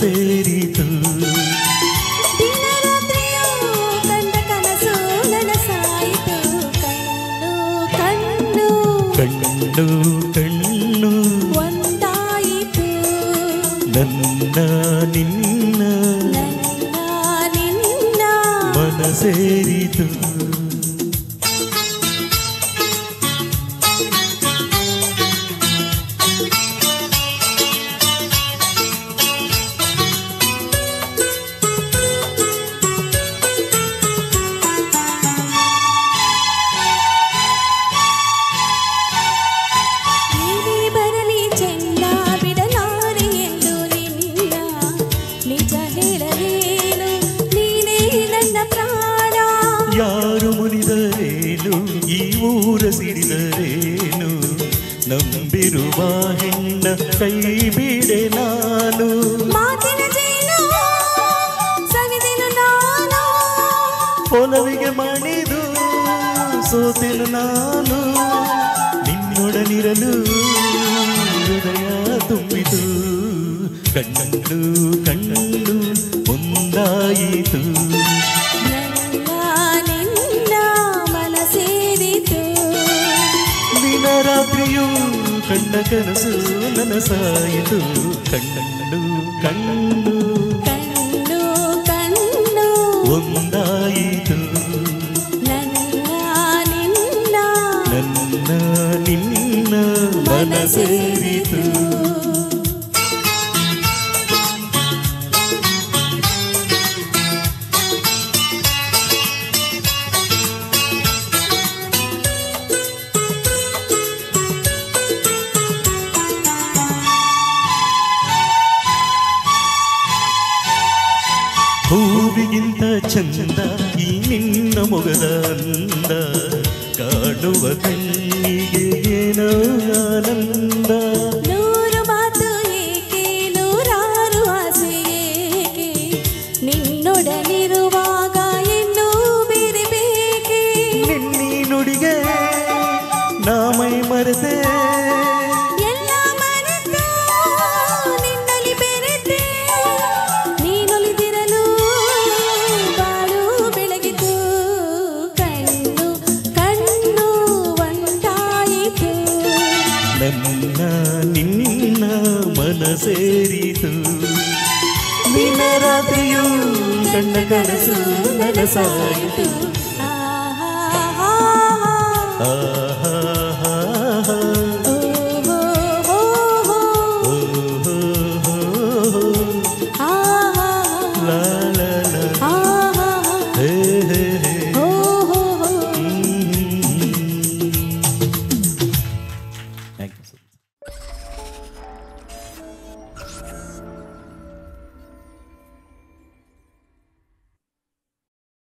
ಸೇರಿತು ದಿನರಾತ್ರಿಯೂ ಕಂಡ ಕನಸು ನನಸಾಯಿತು ಕಣ್ಣು ಕಣ್ಣು ಕಣ್ಣು ಒಂದಾಯಿತು ನನ್ನ ನಿನ್ನ ಮನ ಸೇರಿತು ಯಾರು ಮುನಿದರೇನು ಈ ಊರ ಸಿಡಿದರೇನು ನಂಬಿರುವ ಹೆಣ್ಣ ಕೈ ಬಿಡೆ ನಾನು ಒಲವಿಗೆ ಮಣಿದು ಸೋತೆನು ನಾನು ನಿನ್ನೊಡನಿರಲು ಹೃದಯ ತುಂಬಿತು ಕಣ್ಣು ಕಣ್ಣು ಒಂದಾಯಿತು ದಿನರಾತ್ರಿಯೂ ಕಂಡ ಕನಸು ನನಸಾಯಿತು ಕಣ್ಣು ಕಣ್ಣು ಒಂದಾಯಿತು ನನ್ನ ನಿನ್ನ ಮನ ಸೇರಿತು ಹೂವಿಗಿಂತ ಚಂದ ಈ ನಿನ್ನ ಮೊಗದ ಅಂದ ಕಾಣುವ ಕಣ್ಣಿಗೆ ಏನೋ ಆನಂದ ನೂರು ಮಾತು ಏಕೆ ನೂರಾರು ಆಸೆ ಏಕೆ ನಿನ್ನೊಡನಿರುವಾಗ ಇನ್ನೂ ಬೇರೆ ಬೇಕೆ ನಿನ್ನೀ ನುಡಿಗೆ ನಾ ಮೈ ಮರೆತೆ ನನ್ನ ನಿನ್ನ ಮನ ಸೇರಿತು ದಿನರಾತ್ರಿಯೂ ಕಂಡ ಕನಸು ನನಸಾಯಿತು